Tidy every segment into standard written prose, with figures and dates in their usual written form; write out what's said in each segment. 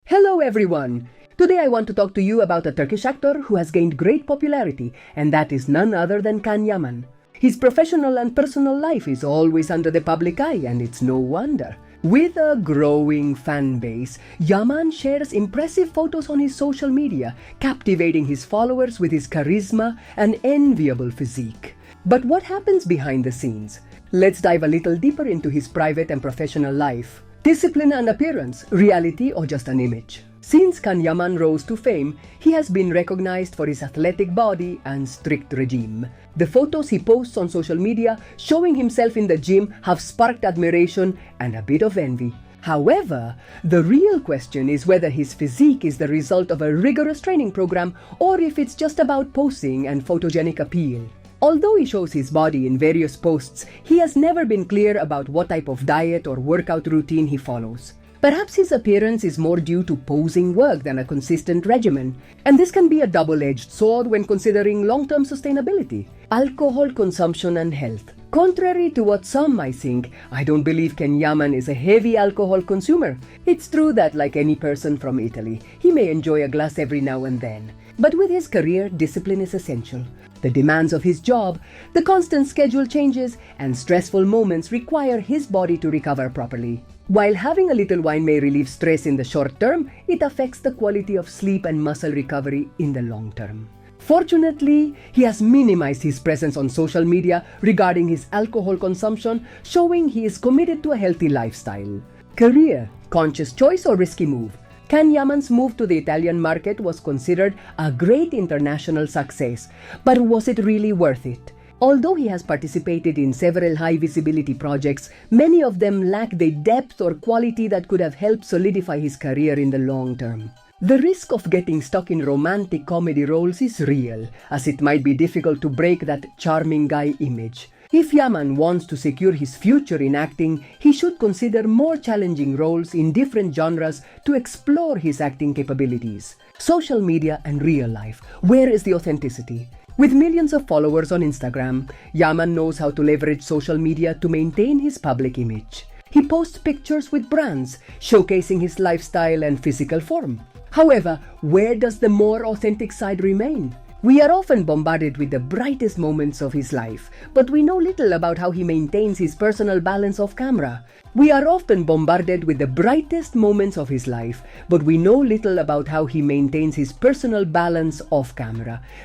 Hello everyone! Today I want to talk to you about a Turkish actor who has gained great popularity, and that is none other than Yaman. His professional and personal life is always under the public eye, and it's no wonder. With a growing fan base, Yaman shares impressive photos on his social media, captivating his followers with his charisma and enviable physique. But what happens behind the scenes? Let's dive a little deeper into his private and professional life. Discipline and appearance, reality or just an image? Since Yaman rose to fame, he has been recognized for his athletic body and strict regime. The photos he posts on social media showing himself in the gym have sparked admiration and a bit of envy. However, the real question is whether his physique is the result of a rigorous training program or if it's just about posing and photogenic appeal. Although he shows his body in various posts, he has never been clear about what type of diet or workout routine he follows. Perhaps his appearance is more due to posing work than a consistent regimen, and this can be a double-edged sword when considering long-term sustainability, alcohol consumption and health. Contrary to what some might think, I don't believe Yaman is a heavy alcohol consumer. It's true that, like any person from Italy, he may enjoy a glass every now and then. But with his career, discipline is essential. The demands of his job, the constant schedule changes, and stressful moments require his body to recover properly. While having a little wine may relieve stress in the short term, it affects the quality of sleep and muscle recovery in the long term. Fortunately, he has minimized his presence on social media regarding his alcohol consumption, showing he is committed to a healthy lifestyle. Career, conscious choice or risky move? Yaman's move to the Italian market was considered a great international success, but was it really worth it? Although he has participated in several high-visibility projects, many of them lack the depth or quality that could have helped solidify his career in the long term. The risk of getting stuck in romantic comedy roles is real, as it might be difficult to break that charming guy image. If Yaman wants to secure his future in acting, he should consider more challenging roles in different genres to explore his acting capabilities. Social media and real life. Where is the authenticity? With millions of followers on Instagram, Yaman knows how to leverage social media to maintain his public image. He posts pictures with brands, showcasing his lifestyle and physical form. However, where does the more authentic side remain? We are often bombarded with the brightest moments of his life, but we know little about how he maintains his personal balance off camera.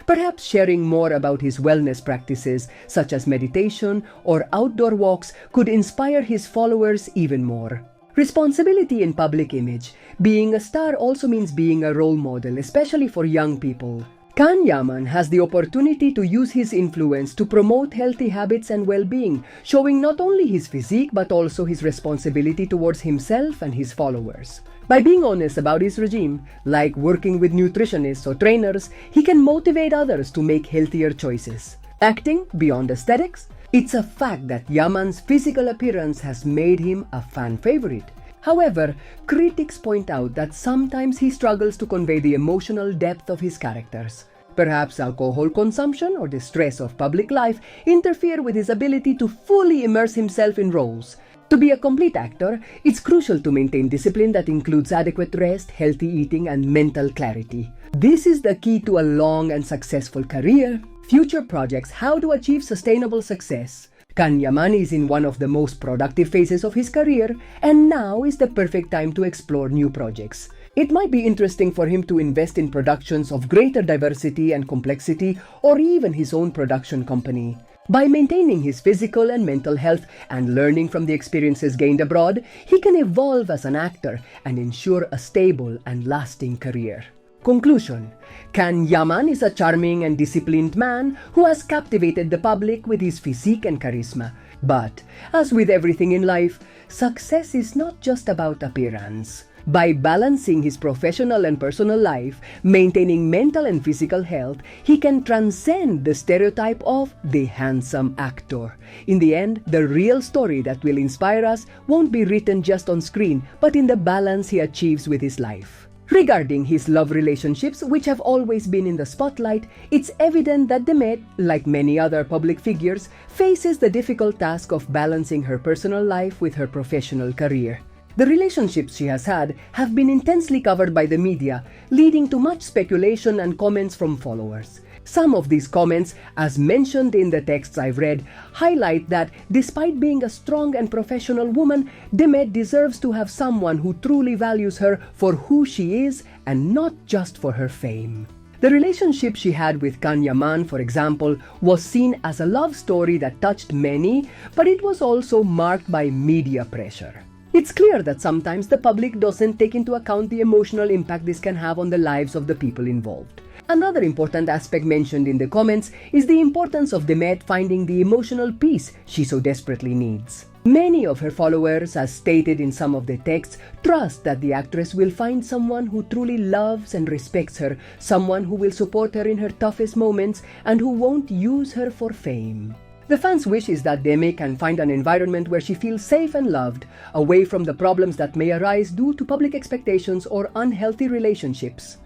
Perhaps sharing more about his wellness practices, such as meditation or outdoor walks, could inspire his followers even more. Responsibility in public image. Being a star also means being a role model, especially for young people. Yaman has the opportunity to use his influence to promote healthy habits and well-being, showing not only his physique but also his responsibility towards himself and his followers. By being honest about his regime, like working with nutritionists or trainers, he can motivate others to make healthier choices. Acting beyond aesthetics? It's a fact that Yaman's physical appearance has made him a fan favorite. However, critics point out that sometimes he struggles to convey the emotional depth of his characters. Perhaps alcohol consumption or the stress of public life interfere with his ability to fully immerse himself in roles. To be a complete actor, it's crucial to maintain discipline that includes adequate rest, healthy eating, and mental clarity. This is the key to a long and successful career. Future projects: how to achieve sustainable success. Yaman is in one of the most productive phases of his career, and now is the perfect time to explore new projects. It might be interesting for him to invest in productions of greater diversity and complexity, or even his own production company. By maintaining his physical and mental health and learning from the experiences gained abroad, he can evolve as an actor and ensure a stable and lasting career. Conclusion: Yaman is a charming and disciplined man who has captivated the public with his physique and charisma. But, as with everything in life, success is not just about appearance. By balancing his professional and personal life, maintaining mental and physical health, he can transcend the stereotype of the handsome actor. In the end, the real story that will inspire us won't be written just on screen, but in the balance he achieves with his life. Regarding his love relationships, which have always been in the spotlight, it's evident that the Met, like many other public figures, faces the difficult task of balancing her personal life with her professional career. The relationships she has had have been intensely covered by the media, leading to much speculation and comments from followers. Some of these comments, as mentioned in the texts I've read, highlight that despite being a strong and professional woman, Demet deserves to have someone who truly values her for who she is and not just for her fame. The relationship she had with Yaman, for example, was seen as a love story that touched many, but it was also marked by media pressure. It's clear that sometimes the public doesn't take into account the emotional impact this can have on the lives of the people involved. Another important aspect mentioned in the comments is the importance of Demet finding the emotional peace she so desperately needs. Many of her followers, as stated in some of the texts, trust that the actress will find someone who truly loves and respects her, someone who will support her in her toughest moments, and who won't use her for fame. The fans' wish is that Demet can find an environment where she feels safe and loved, away from the problems that may arise due to public expectations or unhealthy relationships.